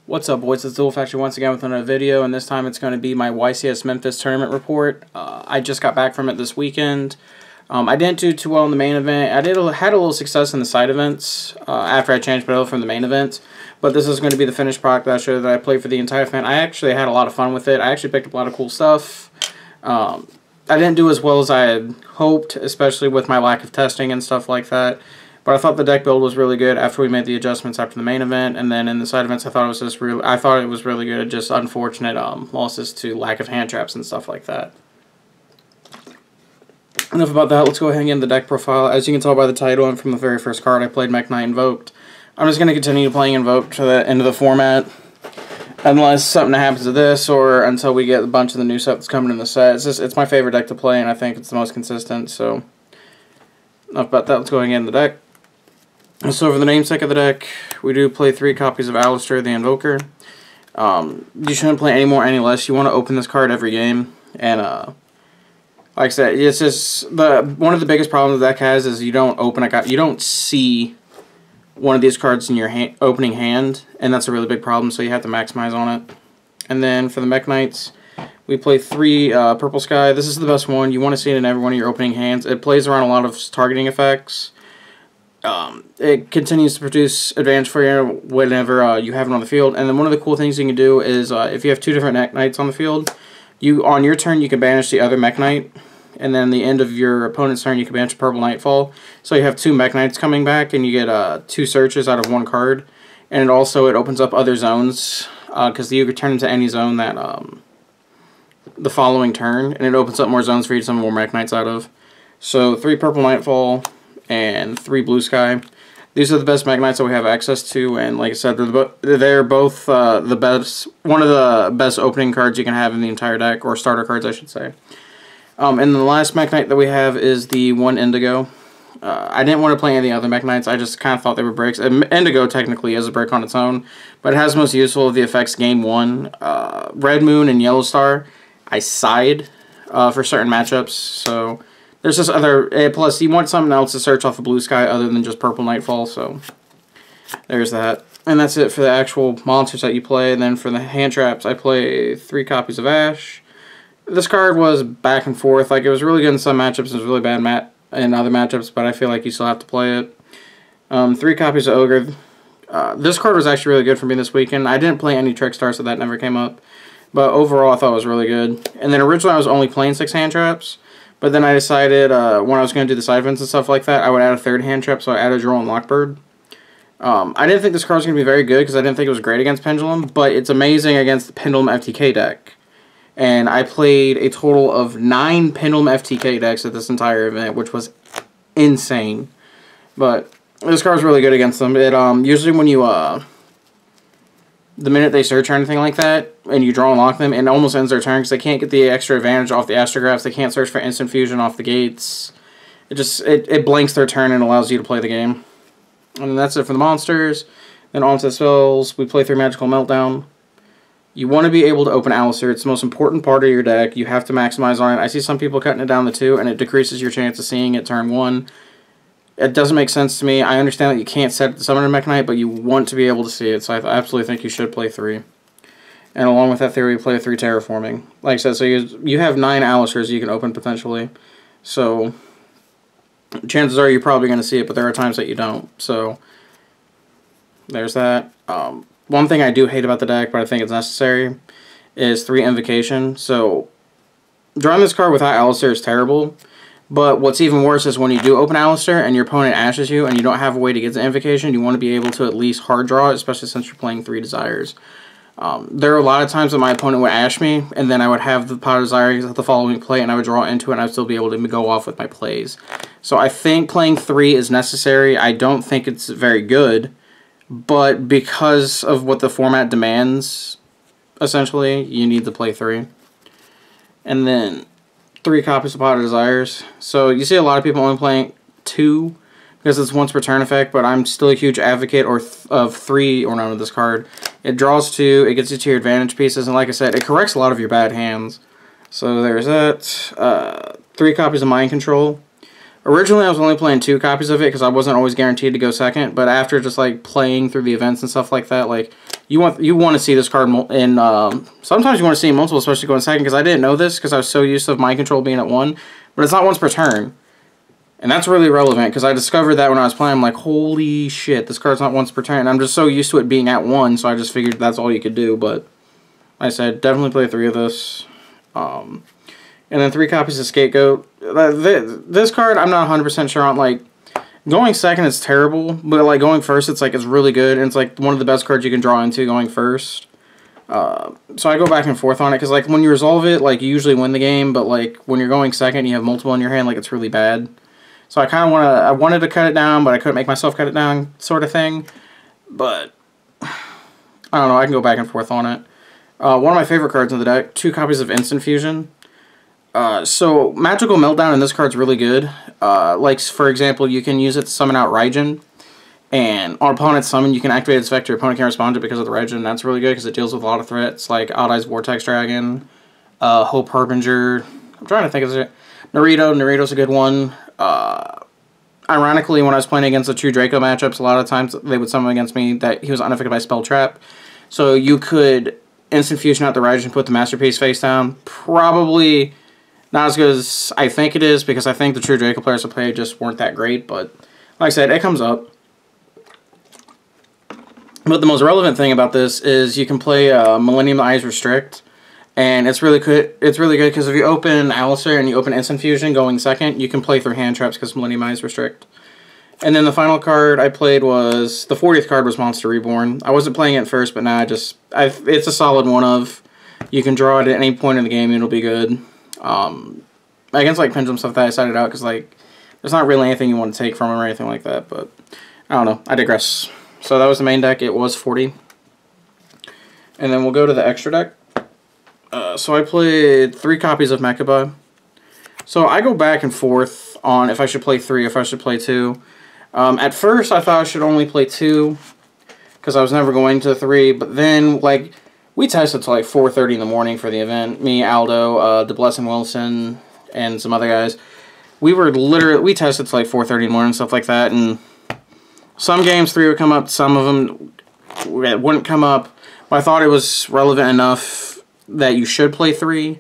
What's up, boys? It's Dual Factory once again with another video, and this time it's going to be my YCS Memphis tournament report. I just got back from it this weekend. I didn't do too well in the main event. I had a little success in the side events after I changed Payout from the main event, but this is going to be the finished product that I showed that I played for the entire event. I actually had a lot of fun with it. I actually picked up a lot of cool stuff. I didn't do as well as I had hoped, especially with my lack of testing and stuff like that. But I thought the deck build was really good after we made the adjustments after the main event, and then in the side events, I thought it was really good. Just unfortunate losses to lack of hand traps and stuff like that. Enough about that. Let's go ahead and get into the deck profile. As you can tell by the title and from the very first card, I played Mekk-Knight Invoked. I'm just going to continue playing Invoked to the end of the format, unless something happens to this, or until we get a bunch of the new stuff that's coming in the set. It's my favorite deck to play, and I think it's the most consistent. So enough about that. Let's go ahead and get in the deck. So for the namesake of the deck, we do play 3 copies of Alistair the Invoker. You shouldn't play any more, any less. You want to open this card every game, and like I said, it's just one of the biggest problems the deck has is you don't open you don't see one of these cards in your opening hand, and that's a really big problem. So you have to maximize on it. And then for the Mekk-Knights, we play 3 Purple Sky. This is the best one. You want to see it in every one of your opening hands. It plays around a lot of targeting effects. It continues to produce advantage for you whenever you have it on the field. And then one of the cool things you can do is if you have 2 different Mekk-Knights on the field, on your turn you can banish the other Mekk-Knight, and then the end of your opponent's turn you can banish Purple Nightfall. So you have 2 Mekk-Knights coming back, and you get 2 searches out of 1 card. And it opens up other zones because you could turn into any zone that the following turn, and it opens up more zones for you to summon more Mekk-Knights out of. So 3 Purple Nightfall and 3 Blue Sky. These are the best Mekk-Knights that we have access to, and like I said, they're both the best, one of the best opening cards you can have in the entire deck, or starter cards, I should say. And the last Mekk-Knight that we have is the 1 Indigo. I didn't want to play any of the other Mekk-Knights. I just kind of thought they were breaks. Indigo technically is a break on its own, but it has most useful of the effects game 1. Red Moon and Yellow Star, I side for certain matchups, so there's just other, plus you want something else to search off of Blue Sky other than just Purple Nightfall, so there's that. And that's it for the actual monsters that you play. And then for the hand traps, I play 3 copies of Ash. This card was back and forth. Like, it was really good in some matchups, it was really bad in other matchups, but I feel like you still have to play it. 3 copies of Ogre. This card was actually really good for me this weekend. I didn't play any Trickstar, so that never came up. But overall, I thought it was really good. And then originally I was only playing 6 hand traps. But then I decided when I was going to do the side events and stuff like that, I would add a 3rd hand trap, so I added Droll and Lockbird. I didn't think this card was going to be very good because I didn't think it was great against Pendulum, but it's amazing against the Pendulum FTK deck. And I played a total of 9 Pendulum FTK decks at this entire event, which was insane. But this card's really good against them. It usually when you the minute they search or anything like that, and you draw and lock them, it almost ends their turn because they can't get the extra advantage off the astrographs. They can't search for instant fusion off the gates. It blanks their turn and allows you to play the game. And that's it for the monsters. Then on to the spells. We play 3 Magical Meltdown. You want to be able to open Alistair. It's the most important part of your deck. You have to maximize on it. I see some people cutting it down to 2, and it decreases your chance of seeing it turn 1. It doesn't make sense to me. I understand that you can't set it to summon a Mekk-Knight, but you want to be able to see it, so I absolutely think you should play 3. And along with that theory, you play 3 Terraforming. Like I said, so you have 9 Alistairs you can open potentially. So chances are you're probably going to see it, but there are times that you don't. So there's that. One thing I do hate about the deck, but I think it's necessary, is 3 Invocation. So drawing this card without Alistair is terrible. But what's even worse is when you do open Alistair and your opponent ashes you and you don't have a way to get the Invocation, you want to be able to at least hard draw it, especially since you're playing 3 Desires. There are a lot of times that my opponent would ash me, and then I would have the Pot of Desires at the following play, and I would draw into it, and I would still be able to go off with my plays. So I think playing 3 is necessary. I don't think it's very good, but because of what the format demands, essentially, you need to play 3. And then 3 copies of Pot of Desires. So you see a lot of people only playing 2 because it's once per turn effect, but I'm still a huge advocate of 3 or none of this card. It draws 2, it gets you to your advantage pieces, and like I said, it corrects a lot of your bad hands. So there's that. 3 copies of Mind Control. Originally, I was only playing 2 copies of it because I wasn't always guaranteed to go second. But after just like playing through the events and stuff like that, like you want to see this card in. Sometimes you want to see multiple, especially going second. Because I didn't know this because I was so used to mind control being at 1, but it's not once per turn, and that's really relevant because I discovered that when I was playing. I'm like, holy shit, this card's not once per turn. And I'm just so used to it being at 1, so I just figured that's all you could do. But like I said, definitely play 3 of this. And then 3 copies of Scapegoat. This card, I'm not 100% sure on. Like, going second is terrible, but like going first, it's really good, and it's like one of the best cards you can draw into going first. So I go back and forth on it because like when you resolve it, like you usually win the game, but like when you're going second, you have multiple in your hand, like it's really bad. So I wanted to cut it down, but I couldn't make myself cut it down, sort of thing. But I don't know. I can go back and forth on it. One of my favorite cards in the deck: 2 copies of Instant Fusion. So Magical Meltdown in this card's really good. Like, for example, you can use it to summon out Raijin, and on opponent's summon, you can activate its effect. Your opponent can't respond to it because of the Raijin. That's really good because it deals with a lot of threats, like Odd Eyes Vortex Dragon, Hope Harbinger. I'm trying to think of it. Naruto's a good one. Ironically, when I was playing against the True Draco matchups, a lot of times they would summon against me that he was unaffected by Spell Trap. So you could Instant Fusion out the Raijin, put the Masterpiece face down. Probably not as good as I think it is, because I think the True Draco players I played just weren't that great, but like I said, it comes up. But the most relevant thing about this is you can play Millennium Eyes Restrict, and it's really good. It's really good because if you open Alistair and you open Instant Fusion going second, you can play through hand traps because Millennium Eyes Restrict. And then the final card I played was, the 40th card was Monster Reborn. I wasn't playing it first, but now it's a solid one of. You can draw it at any point in the game and it'll be good. Against like Pendulum stuff that I decided out because like there's not really anything you want to take from him or anything like that, but I don't know, I digress. So that was the main deck. It was 40, and then we'll go to the extra deck. So I played 3 copies of Mekk-Knight. So I go back and forth on if I should play 3, if I should play 2. At first I thought I should only play 2 because I was never going to 3, but then like we tested till like 4:30 in the morning for the event. Me, Aldo, DeBless and Wilson, and some other guys. We tested till like 4:30 in the morning and stuff like that. And some games 3 would come up, some of them wouldn't come up. But I thought it was relevant enough that you should play 3.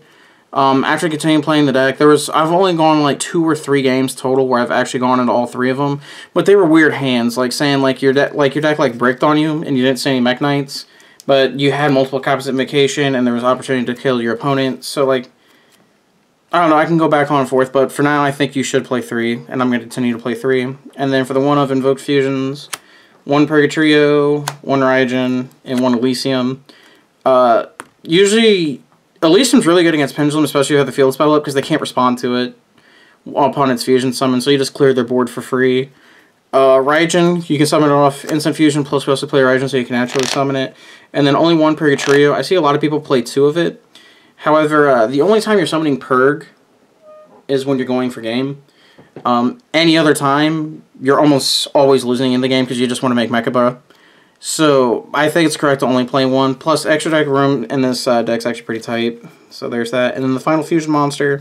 After continuing playing the deck, I've only gone like 2 or 3 games total where I've actually gone into all 3 of them. But they were weird hands, like saying like your deck like bricked on you and you didn't see any Mekk-Knights. But you had multiple copies of Vacation, and there was opportunity to kill your opponent. So, like, I don't know, I can go back on and forth, but for now, I think you should play 3, and I'm going to continue to play 3. And then for the one of Invoked Fusions, 1 Purgatrio, 1 Raijin, and 1 Elysium. Usually, Elysium's really good against Pendulum, especially if you have the field spell up, because they can't respond to it upon its fusion summon, so you just clear their board for free. Raijin, you can summon it off Instant Fusion, plus you also play Raijin, so you can naturally summon it. And then only 1 Purgatrio. I see a lot of people play 2 of it. However, the only time you're summoning Purg is when you're going for game. Any other time, you're almost always losing in the game because you just want to make Mekk-Knight. So I think it's correct to only play 1. Plus, extra deck room in this deck's actually pretty tight. So there's that. And then the final fusion monster,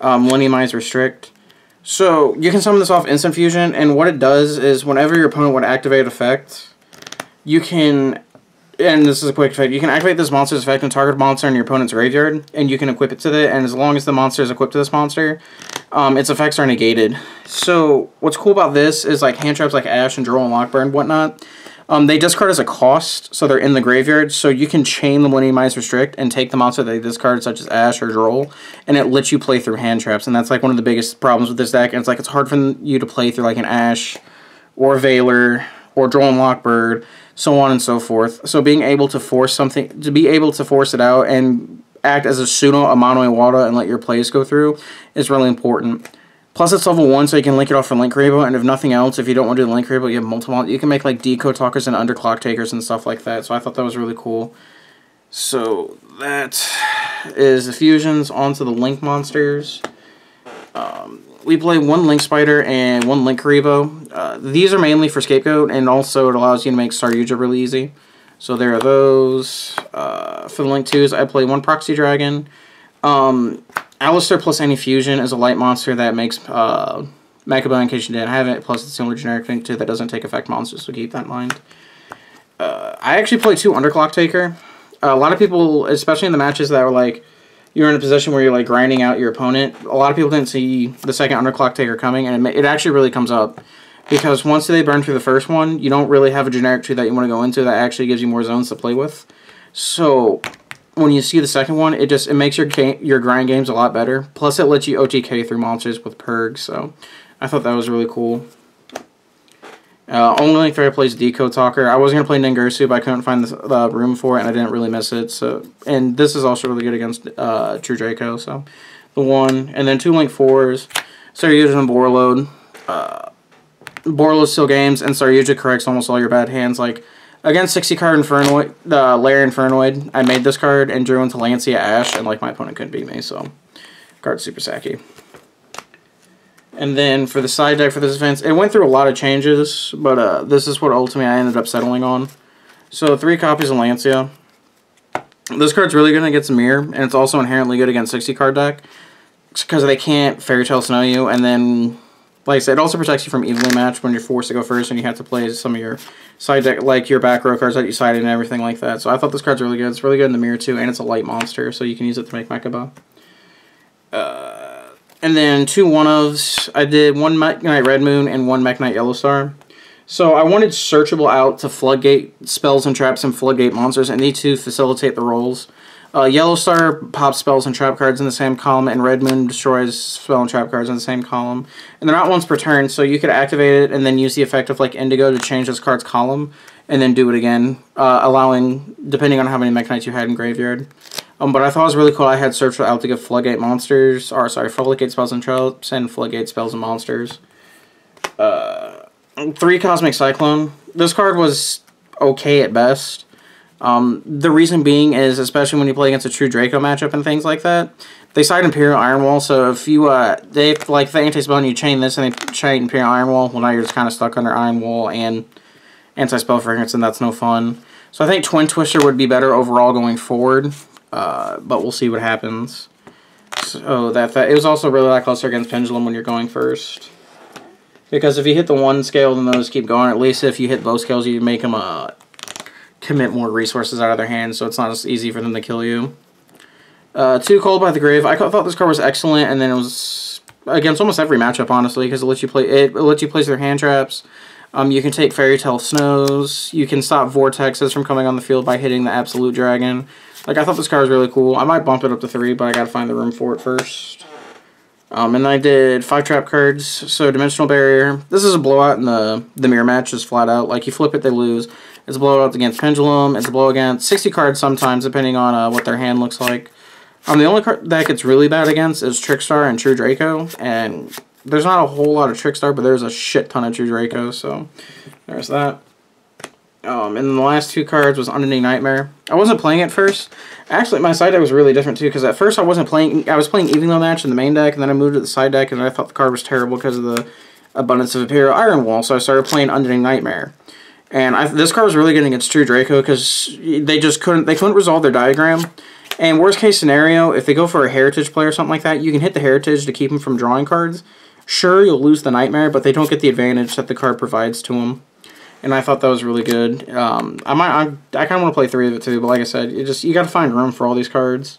Millennium Eyes Restrict. So you can summon this off Instant Fusion, and what it does is whenever your opponent would activate effect, you can, and this is a quick effect, you can activate this monster's effect and target a monster in your opponent's graveyard, and you can equip it to it, and as long as the monster is equipped to this monster, its effects are negated. So what's cool about this is like hand traps like Ash and Droll and Lockbird and whatnot, they discard as a cost, so they're in the graveyard, so you can chain the Millennium Eyes Restrict and take the monster they discard, such as Ash or Droll, and it lets you play through hand traps, and that's like one of the biggest problems with this deck, and it's like it's hard for you to play through like an Ash, or Veiler, or Droll and Lockbird, so on and so forth. So being able to force something, to be able to force it out and act as a pseudo Amano Iwata and let your plays go through is really important. Plus, it's level 1, so you can link it off for Link Rainbow, and if nothing else, if you don't want to do the Link Rainbow, you have multiple. You can make, like, Decode Talkers and Underclock Takers and stuff like that, so I thought that was really cool. So, that is the fusions. Onto the Link monsters. We play 1 Link Spider and 1 Link Karibo. These are mainly for Scapegoat, and also it allows you to make Staryuja really easy. So, there are those. For the Link 2s, I play 1 Proxy Dragon. Alistair plus any fusion is a light monster that makes Mekk-Knight in case you didn't have it. Plus, it's the only generic thing, too, that doesn't take effect monsters, so keep that in mind. I actually played 2 Underclock Taker. A lot of people, especially in the matches that were like, you're in a position where you're like grinding out your opponent, a lot of people didn't see the second Underclock Taker coming, and it actually really comes up. Because once they burn through the first one, you don't really have a generic tree that you want to go into that actually gives you more zones to play with. So when you see the second one, it makes your grind games a lot better. Plus, it lets you OTK through monsters with Purg, so I thought that was really cool. Only threat plays Decode Talker. I was going to play Ningirsu, but I couldn't find the room for it, and I didn't really miss it. So, and this is also really good against True Draco. So, the 1. And then 2 Link 4s. Saryuja and Borload. Borload still games, and Saryuja corrects almost all your bad hands. Like, against 60-card Infernoid, Lair Infernoid, I made this card and drew into Lancia Ash, and like my opponent couldn't beat me, so card's super sacky. And then for the side deck for this event, it went through a lot of changes, but this is what ultimately I ended up settling on. So 3 copies of Lancia. This card's really good against Mirror, and it's also inherently good against 60-card deck because they can't Fairy Tail Snow you, and then, like I said, it also protects you from evenly match when you're forced to go first and you have to play some of your side deck, like your back row cards that you sided and everything like that. So I thought this card's really good. It's really good in the Mirror too, and it's a light monster, so you can use it to make Mekka-Ba. And then 2 one-ofs. I did 1 Mekk-Knight Red Moon and 1 Mekk-Knight Yellow Star. So I wanted searchable out to floodgate spells and traps and floodgate monsters, and need to facilitate the rolls. Yellow Star pops spells and trap cards in the same column, and Red Moon destroys spell and trap cards in the same column. And they're not once per turn, so you could activate it and then use the effect of like Indigo to change this card's column, and then do it again, allowing, depending on how many Mekk-Knights you had in graveyard. But I thought it was really cool. I had search out to give floodgate monsters, or sorry, floodgate spells and traps, and floodgate spells and monsters. 3 Cosmic Cyclone. This card was okay at best. The reason being is, especially when you play against a True Draco matchup and things like that, they side Imperial Iron Wall, so if you, like, the anti-spell and you chain this and they chain Imperial Iron Wall, well, now you're just kind of stuck under Iron Wall and anti-spell fragrance, and that's no fun. So I think Twin Twister would be better overall going forward, but we'll see what happens. So it was also really lackluster against Pendulum when you're going first. Because if you hit the 1 scale, then those keep going. At least if you hit both scales, you make them commit more resources out of their hands, so it's not as easy for them to kill you. 2 Cold by the Grave. I thought this card was excellent, and then it was against almost every matchup, honestly, because it lets you place their hand traps. You can take Fairy Tail Snows. You can stop Vortexes from coming on the field by hitting the Absolute Dragon. Like, I thought this card was really cool. I might bump it up to 3, but I gotta find the room for it first. And I did 5 trap cards. So Dimensional Barrier. This is a blowout in the mirror match, just flat out. Like, you flip it, they lose. It's a blowout against Pendulum. It's a blow against 60 cards sometimes, depending on what their hand looks like. The only card that gets really bad against is Trickstar and True Draco. And there's not a whole lot of Trickstar, but there's a shit ton of True Draco. So there's that. And then the last 2 cards was Unending Nightmare. I wasn't playing it first. Actually, my side deck was really different too, because at first I was playing Evenlow match in the main deck, and then I moved to the side deck, and I thought the card was terrible because of the abundance of Imperial Iron Wall, so I started playing Unending Nightmare. And this card was really good against True Draco, because they couldn't resolve their diagram. And worst case scenario, if they go for a Heritage play or something like that, you can hit the Heritage to keep them from drawing cards. Sure, you'll lose the Nightmare, but they don't get the advantage that the card provides to them. And I thought that was really good. I kind of want to play 3 of it too, but like I said, you got to find room for all these cards.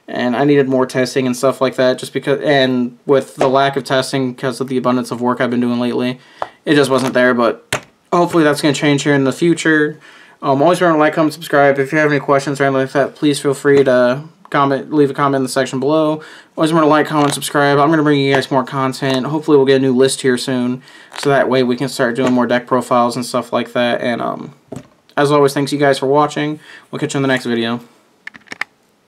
And I needed more testing and stuff like that, just because, and with the lack of testing because of the abundance of work I've been doing lately, it just wasn't there. But hopefully that's going to change here in the future. Always remember to like, comment, subscribe. If you have any questions or anything like that, please feel free to leave a comment in the section below. Always remember to like, comment, subscribe. I'm going to bring you guys more content. Hopefully we'll get a new list here soon, so that way we can start doing more deck profiles and stuff like that. And as always, thanks you guys for watching. We'll catch you in the next video.